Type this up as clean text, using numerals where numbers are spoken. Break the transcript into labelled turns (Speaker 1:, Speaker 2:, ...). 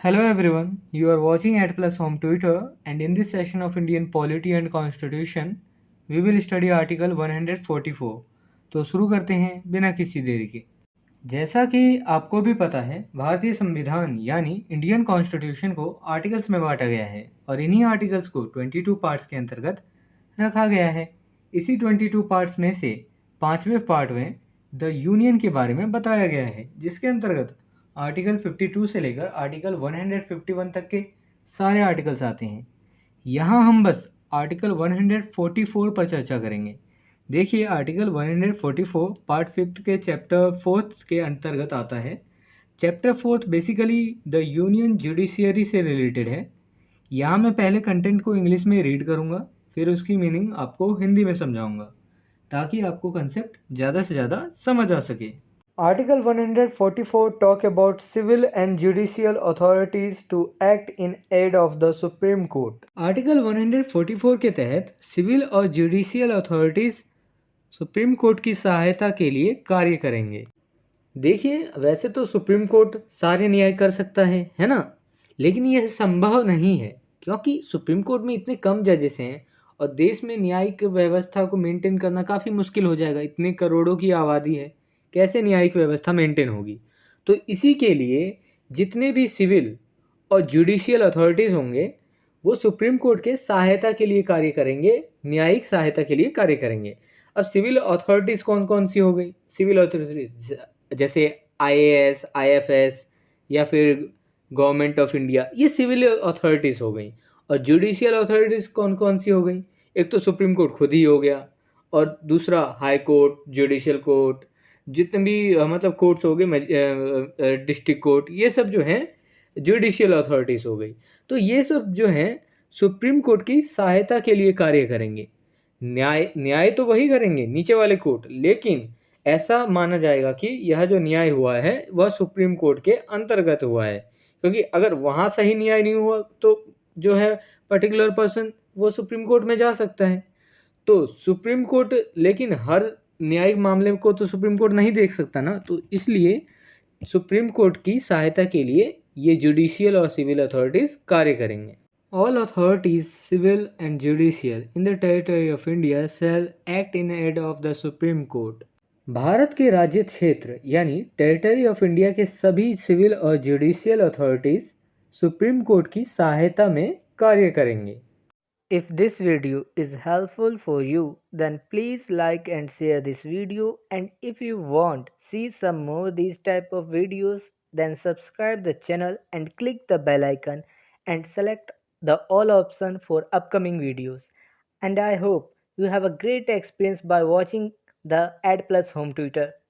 Speaker 1: Hello everyone, you are watching at Plus Home Twitter, and in this session of Indian Polity and Constitution, we will study Article 144. तो शुरू करते हैं बिना किसी देरी के। जैसा कि आपको भी पता है, भारतीय संविधान यानी इंडियन कॉन्स्टिट्यूशन को आर्टिकल्स में बांटा गया है और इन्हीं आर्टिकल्स को 22 पार्ट्स के अंतर्गत रखा गया है। इसी 22 पार्ट्स में से पाँचवें पार्ट में द यूनियन के बारे में बताया गया है, जिसके अंतर्गत आर्टिकल 52 से लेकर आर्टिकल 151 तक के सारे आर्टिकल्स आते हैं। यहाँ हम बस आर्टिकल 144 पर चर्चा करेंगे। देखिए, आर्टिकल 144 पार्ट 5 के चैप्टर 4 के अंतर्गत आता है। Chapter 4 basically the union judiciary से रिलेटेड है। यहाँ मैं पहले कंटेंट को इंग्लिश में रीड करूँगा, फिर उसकी मीनिंग आपको हिंदी में समझाऊंगा, ताकि आपको कंसेप्ट ज़्यादा से ज़्यादा समझ आ सके। Article 144 talk about civil and judicial authorities to act in aid of the Supreme Court. Article 144 के तहत सिविल और जुडिशियल अथॉरिटीज सुप्रीम कोर्ट की सहायता के लिए कार्य करेंगे। देखिए, वैसे तो सुप्रीम कोर्ट सारे न्याय कर सकता है ना? लेकिन यह संभव नहीं है, क्योंकि सुप्रीम कोर्ट में इतने कम जजेस हैं और देश में न्यायिक व्यवस्था को मेंटेन करना काफ़ी मुश्किल हो जाएगा। इतने करोड़ों की आबादी है, कैसे न्यायिक व्यवस्था मेंटेन होगी? तो इसी के लिए जितने भी सिविल और जुडिशियल अथॉरिटीज़ होंगे, वो सुप्रीम कोर्ट के सहायता के लिए कार्य करेंगे, न्यायिक सहायता के लिए कार्य करेंगे। अब सिविल अथॉरिटीज़ कौन कौन सी हो गई? सिविल अथॉरिटीज जैसे आईएएस, आईएफएस या फिर गवर्नमेंट ऑफ इंडिया, ये सिविल अथॉरिटीज़ हो गई। और जुडिशियल अथॉरिटीज़ कौन कौन सी हो गई? एक तो सुप्रीम कोर्ट खुद ही हो गया, और दूसरा हाई कोर्ट, जुडिशियल कोर्ट, जितने भी मतलब कोर्ट्स हो गए, डिस्ट्रिक्ट कोर्ट, ये सब जो हैं जुडिशियल अथॉरिटीज़ हो गई। तो ये सब जो हैं सुप्रीम कोर्ट की सहायता के लिए कार्य करेंगे। न्याय तो वही करेंगे, नीचे वाले कोर्ट, लेकिन ऐसा माना जाएगा कि यह जो न्याय हुआ है वह सुप्रीम कोर्ट के अंतर्गत हुआ है, क्योंकि अगर वहाँ सही न्याय नहीं हुआ तो जो है पर्टिकुलर पर्सन वो सुप्रीम कोर्ट में जा सकता है। तो सुप्रीम कोर्ट, लेकिन हर न्यायिक मामले को तो सुप्रीम कोर्ट नहीं देख सकता ना, तो इसलिए सुप्रीम कोर्ट की सहायता के लिए ये जुडिशियल और सिविल अथॉरिटीज़ कार्य करेंगे। All authorities, civil and judicial, in the territory of India shall act in aid of the Supreme Court. Bharat के राज्य क्षेत्र यानी टेरिटरी ऑफ इंडिया के सभी सिविल और जुडिशियल अथॉरिटीज सुप्रीम कोर्ट की सहायता में कार्य करेंगे। If this video is helpful for you, then please like and share this video, and if you want see some more these type of videos, then subscribe the channel and click the bell icon and select the all option for upcoming videos. And I hope you have a great experience by watching the Ad Plus Home Tutor.